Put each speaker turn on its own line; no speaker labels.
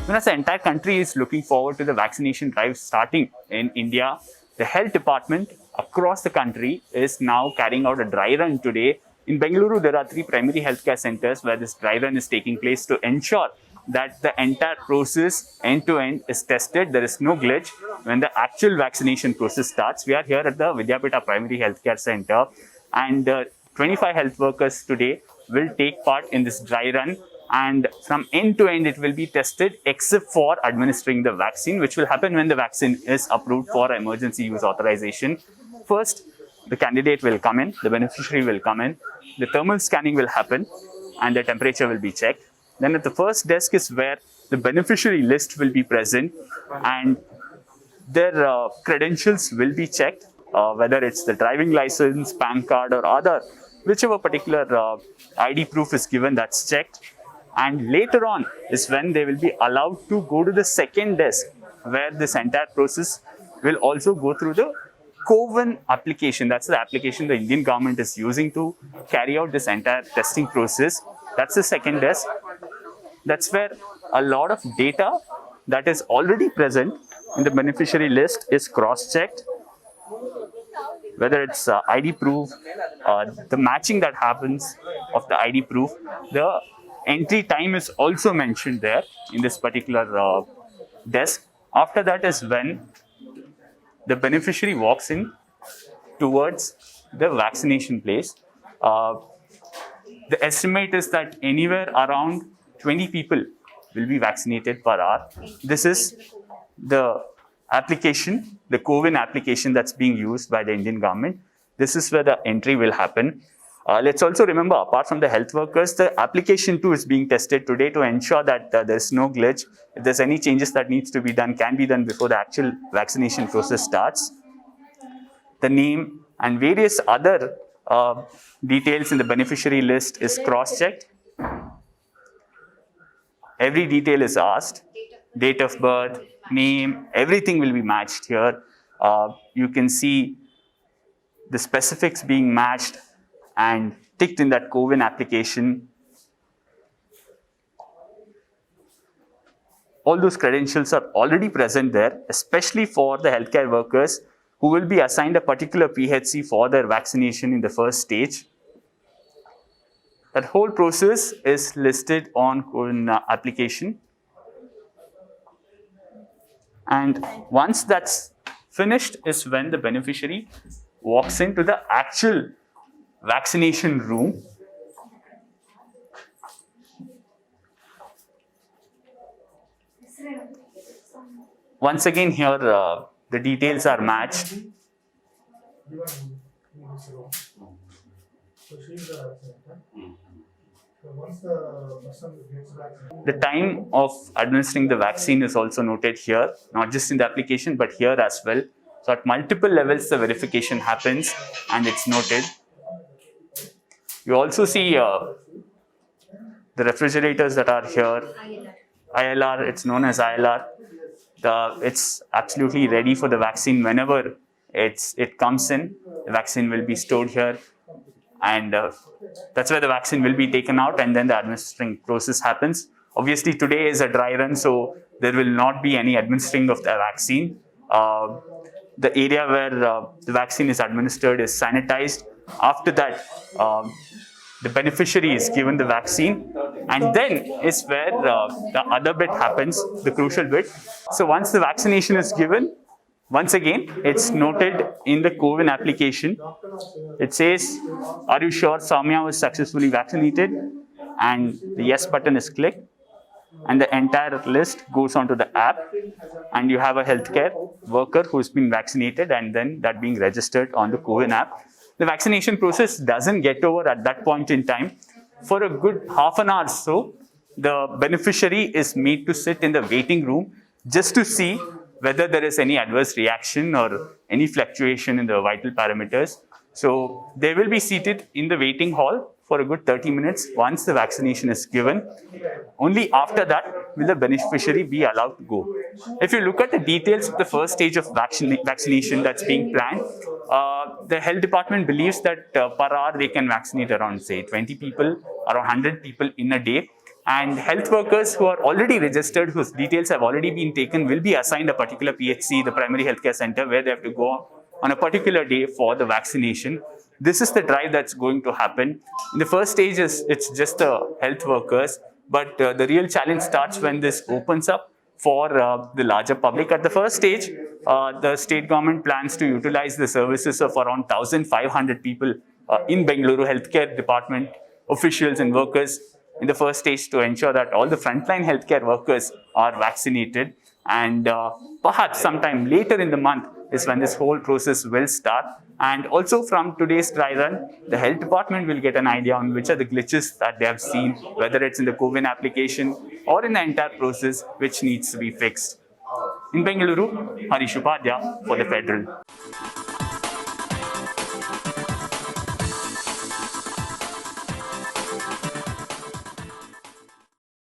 As the entire country is looking forward to the vaccination drive starting in India, the health department across the country is now carrying out a dry run today. In Bengaluru, there are 3 primary healthcare centers where this dry run is taking place to ensure that the entire process end to end is tested. There is no glitch when the actual vaccination process starts. We are here at the Vidyapita Primary Healthcare Center, and 25 health workers today will take part in this dry run, and from end to end it will be tested except for administering the vaccine, which will happen when the vaccine is approved for emergency use authorization. First, the candidate will come in, the beneficiary will come in, the thermal scanning will happen, and the temperature will be checked. Then at the first desk is where the beneficiary list will be present, and their credentials will be checked, whether it's the driving license, PAN card, or other, whichever particular ID proof is given, that's checked. And later on is when they will be allowed to go to the second desk, where this entire process will also go through the CoWIN application. That's the application the Indian government is using to carry out this entire testing process. That's the second desk. That's where a lot of data that is already present in the beneficiary list is cross-checked, whether it's ID proof, the matching that happens of the ID proof. The entry time is also mentioned there in this particular desk. After that is when the beneficiary walks in towards the vaccination place. The estimate is that anywhere around 20 people will be vaccinated per hour. This is the application, the CoWIN application that's being used by the Indian government. This is where the entry will happen. Let's also remember, apart from the health workers, the application too is being tested today to ensure that there's no glitch. If there's any changes that needs to be done, can be done before the actual vaccination process starts. The name and various other details in the beneficiary list is cross-checked. Every detail is asked, date of birth, name, everything will be matched here. You can see the specifics being matched and ticked in that CoWIN application. All those credentials are already present there, especially for the healthcare workers who will be assigned a particular PHC for their vaccination in the first stage. That whole process is listed on CoWIN application. And once that's finished is when the beneficiary walks into the actual vaccination room. Once again here the details are matched. The time of administering the vaccine is also noted here, not just in the application but here as well. So at multiple levels the verification happens and it's noted. You also see the refrigerators that are here. ILR, it's known as ILR. It's absolutely ready for the vaccine. Whenever it comes in, the vaccine will be stored here, and that's where the vaccine will be taken out, and then the administering process happens. Obviously today is a dry run, so there will not be any administering of the vaccine. The area where the vaccine is administered is sanitized. After that, the beneficiary is given the vaccine, and then is where the other bit happens, the crucial bit. So once the vaccination is given, once again, it's noted in the CoWIN application. It says, are you sure Soumya was successfully vaccinated? And the yes button is clicked, and the entire list goes onto the app, and you have a healthcare worker who's been vaccinated, and then that being registered on the CoWIN app. The vaccination process doesn't get over at that point in time. For a good half an hour or so, the beneficiary is made to sit in the waiting room just to see whether there is any adverse reaction or any fluctuation in the vital parameters. So they will be seated in the waiting hall for a good 30 minutes once the vaccination is given. Only after that will the beneficiary be allowed to go. If you look at the details of the first stage of vaccination that's being planned, the health department believes that per hour they can vaccinate around, say, 20 people, around 100 people in a day. And health workers who are already registered, whose details have already been taken, will be assigned a particular PHC, the primary healthcare center, where they have to go on a particular day for the vaccination. This is the drive that's going to happen. In the first stage, it's just the health workers, but the real challenge starts when this opens up for the larger public. At the first stage, the state government plans to utilize the services of around 1,500 people in Bengaluru healthcare department, officials and workers in the first stage, to ensure that all the frontline healthcare workers are vaccinated. And perhaps sometime later in the month is when this whole process will start. And also from today's dry run, the health department will get an idea on which are the glitches that they have seen, whether it's in the COVID application or in the entire process, which needs to be fixed. In Bengaluru, Harish Upadhyaya for the Federal.